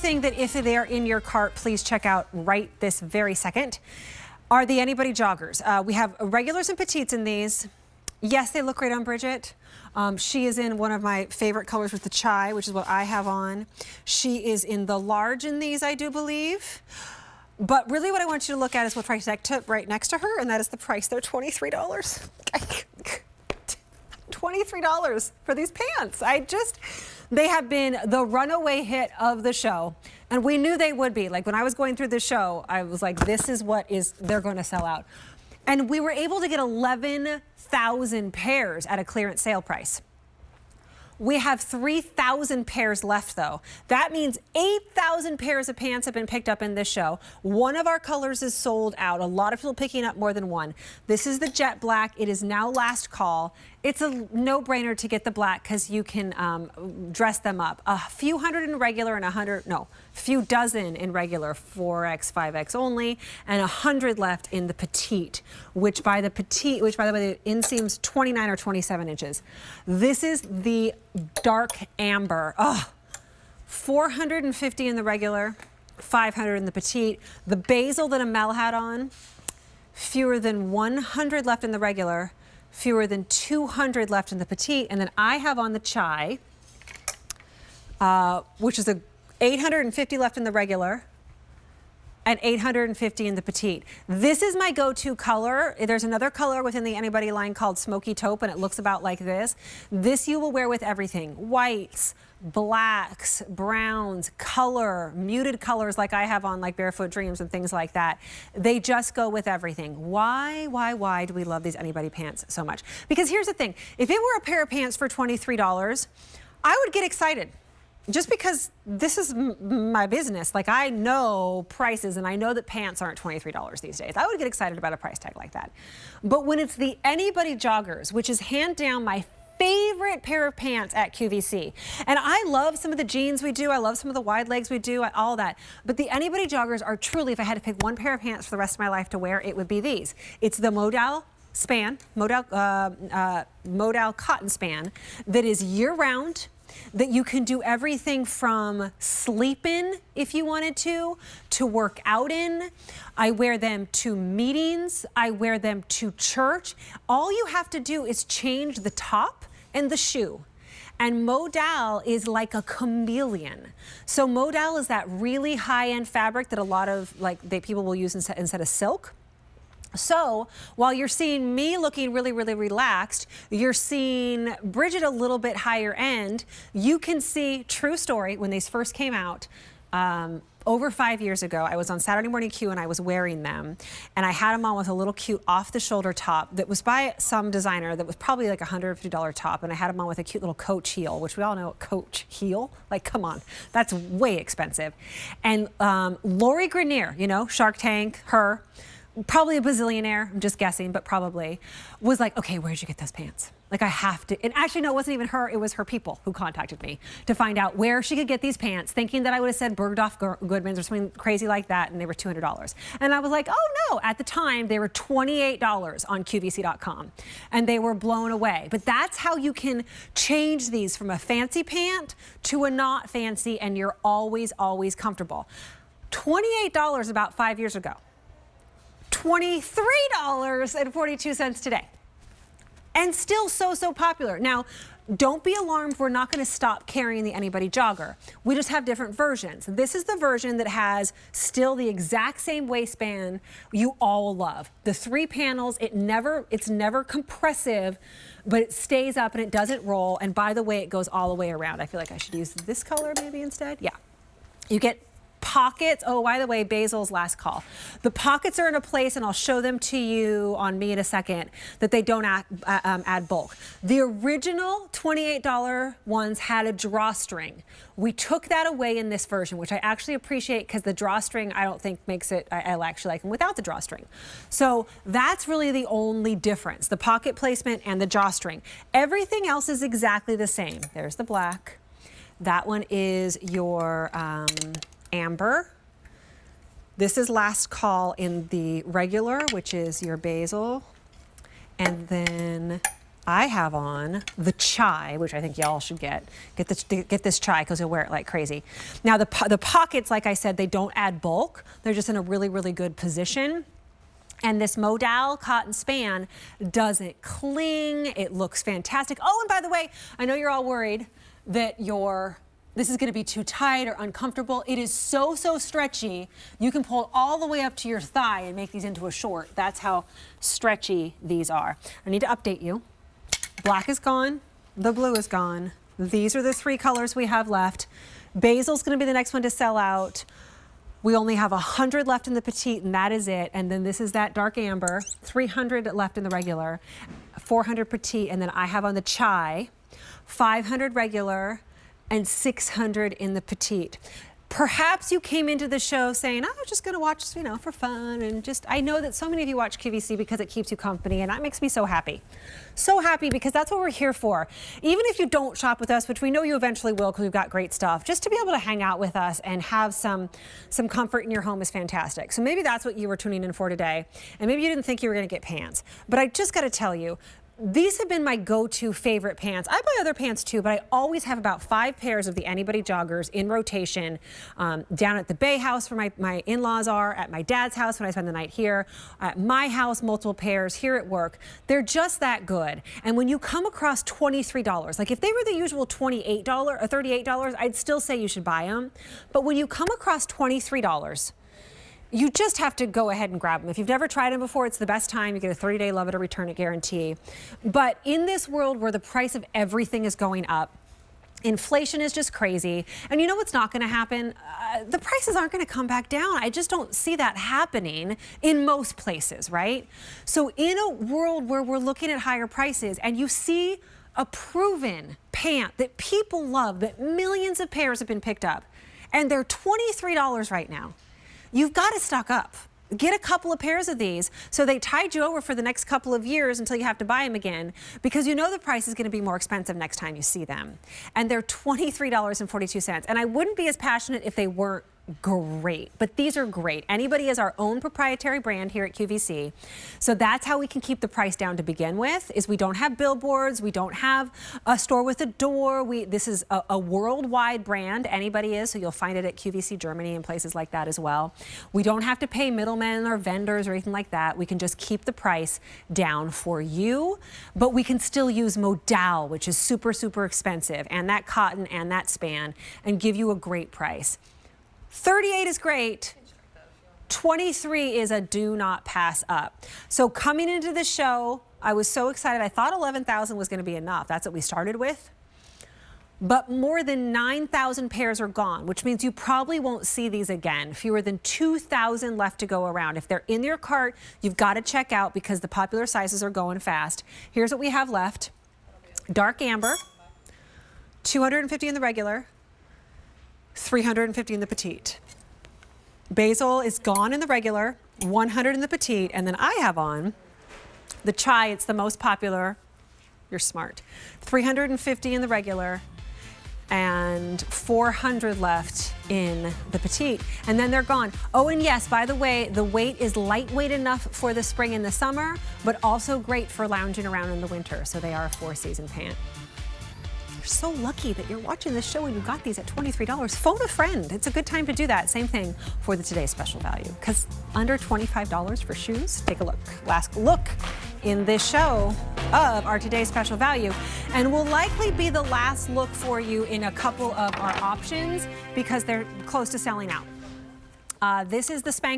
thing that if they're in your cart, please check out right this very second, are the AnyBody joggers. We have regulars and petites in these. Yes, they look great on Bridget. She is in one of my favorite colors with the chai, which is what I have on. She is in the large in these, I do believe. But really what I want you to look at is what price tag right next to her, and that is the price. They're $23. $23 for these pants. They have been the runaway hit of the show. And we knew they would be. Like when I was going through the show, I was like, this is what they're going to sell out. And we were able to get 11,000 pairs at a clearance sale price. We have 3,000 pairs left though. That means 8,000 pairs of pants have been picked up in this show. One of our colors is sold out. A lot of people picking up more than one. This is the jet black. It is now last call. It's a no-brainer to get the black because you can dress them up. A few hundred in regular and a few dozen in regular, 4X, 5X only, and 100 left in the petite, which by the way, the inseam's 29 or 27 inches. This is the dark amber. Oh, 450 in the regular, 500 in the petite. The basil that Amel had on, fewer than 100 left in the regular, fewer than 200 left in the petite, and then I have on the chai, which is 850 left in the regular and 850 in the petite. This is my go-to color. There's another color within the AnyBody line called Smoky Taupe, and it looks about like this. This you will wear with everything. Whites, blacks, browns, color, muted colors like I have on, like Barefoot Dreams and things like that. They just go with everything. Why do we love these AnyBody pants so much? Because here's the thing. If it were a pair of pants for $23, I would get excited. Just because this is my business, like I know prices and I know that pants aren't $23 these days. I would get excited about a price tag like that. But when it's the AnyBody joggers, which is hand down my favorite pair of pants at QVC. And I love some of the jeans we do. I love some of the wide legs we do, all that. But the AnyBody joggers are truly, if I had to pick one pair of pants for the rest of my life to wear, it would be these. It's the Modal span, Modal cotton span that is year-round, that you can do everything from sleep in if you wanted to work out in. I wear them to meetings. I wear them to church. All you have to do is change the top and the shoe. And Modal is like a chameleon. So Modal is that really high-end fabric that a lot of people will use instead of silk. So while you're seeing me looking really, really relaxed, you're seeing Bridget a little bit higher end. You can see, true story, when these first came out, over 5 years ago, I was on Saturday Morning Q and I was wearing them. And I had them on with a little cute off-the-shoulder top that was by some designer that was probably like a $150 top. And I had them on with a cute little Coach heel, which we all know Coach heel. Like, come on, that's way expensive. And Lori Grenier, you know, Shark Tank, her, probably a bazillionaire, I'm just guessing, but probably, was like, okay, where'd you get those pants? Like, I have to, and actually, no, it wasn't even her, it was her people who contacted me to find out where she could get these pants, thinking that I would have said Bergdorf Goodman's or something crazy like that, and they were $200. And I was like, oh no, at the time, they were $28 on QVC.com, and they were blown away. But that's how you can change these from a fancy pant to a not fancy, and you're always, always comfortable. $28 about 5 years ago. $23.42 today. And still so popular. Now, don't be alarmed, we're not going to stop carrying the AnyBody jogger. We just have different versions. This is the version that has still the exact same waistband you all love. The 3 panels, it's never compressive, but it stays up and it doesn't roll. And by the way, it goes all the way around. I feel like I should use this color maybe instead. Yeah. You get pockets. Oh, by the way, Basil's last call. The pockets are in a place, and I'll show them to you on me in a second, that they don't add bulk. The original $28 ones had a drawstring. We took that away in this version, which I actually appreciate because the drawstring I don't think makes it, I actually like them without the drawstring. So that's really the only difference, the pocket placement and the drawstring. Everything else is exactly the same. There's the black. That one is your amber. This is last call in the regular, which is your basil. And then I have on the chai, which I think y'all should get. Get this chai because you'll wear it like crazy. Now the pockets, like I said, they don't add bulk. They're just in a really, really good position. And this modal cotton span doesn't cling. It looks fantastic. Oh, and by the way, I know you're all worried that this is going to be too tight or uncomfortable. It is so, so stretchy. You can pull all the way up to your thigh and make these into a short. That's how stretchy these are. I need to update you. Black is gone. The blue is gone. These are the 3 colors we have left. Basil's going to be the next one to sell out. We only have 100 left in the petite, and that is it. And then this is that dark amber, 300 left in the regular, 400 petite, and then I have on the chai, 500 regular, and 600 in the petite. Perhaps you came into the show saying, I was just gonna watch, you know, for fun, and I know that so many of you watch QVC because it keeps you company, and that makes me so happy. So happy, because that's what we're here for. Even if you don't shop with us, which we know you eventually will because we've got great stuff, just to be able to hang out with us and have some comfort in your home is fantastic. So maybe that's what you were tuning in for today, and maybe you didn't think you were gonna get pants. But I just gotta tell you, these have been my go-to favorite pants. I buy other pants too, but I always have about 5 pairs of the AnyBody joggers in rotation down at the Bay house where my in-laws are, at my dad's house when I spend the night here, at my house, multiple pairs, here at work. They're just that good. And when you come across $23, like if they were the usual $28 or $38, I'd still say you should buy them. But when you come across $23, you just have to go ahead and grab them. If you've never tried them before, it's the best time. You get a 30-day love it or return it guarantee. But in this world where the price of everything is going up, inflation is just crazy. And you know what's not gonna happen? The prices aren't gonna come back down. I just don't see that happening in most places, right? So in a world where we're looking at higher prices and you see a proven pant that people love, that millions of pairs have been picked up, and they're $23 right now, you've got to stock up. Get a couple of pairs of these so they tide you over for the next couple of years until you have to buy them again, because you know the price is going to be more expensive next time you see them. And they're $23.42. And I wouldn't be as passionate if they weren't great, but these are great. AnyBody is our own proprietary brand here at QVC. So that's how we can keep the price down to begin with, is we don't have billboards, we don't have a store with a door. This is a worldwide brand, AnyBody is, so you'll find it at QVC Germany and places like that as well. We don't have to pay middlemen or vendors or anything like that. We can just keep the price down for you, but we can still use modal, which is super, super expensive, and that cotton and that span, and give you a great price. 38 is great. 23 is a do not pass up. So coming into the show, I was so excited. I thought 11,000 was going to be enough. That's what we started with. But more than 9,000 pairs are gone, which means you probably won't see these again. Fewer than 2,000 left to go around. If they're in your cart, you've got to check out because the popular sizes are going fast. Here's what we have left. Dark amber, 250 in the regular, 350 in the petite. Basil is gone in the regular, 100 in the petite, and then I have on the chai. It's the most popular. You're smart. 350 in the regular and 400 left in the petite, and then they're gone. Oh, and yes, by the way, the weight is lightweight enough for the spring and the summer, but also great for lounging around in the winter. So they are a 4-season pant. So lucky that you're watching this show and you got these at $23. Phone a friend. It's a good time to do that. Same thing for the today's special value, because under $25 for shoes. Take a look. Last look in this show of our today's special value, and will likely be the last look for you in a couple of our options because they're close to selling out. This is the Spank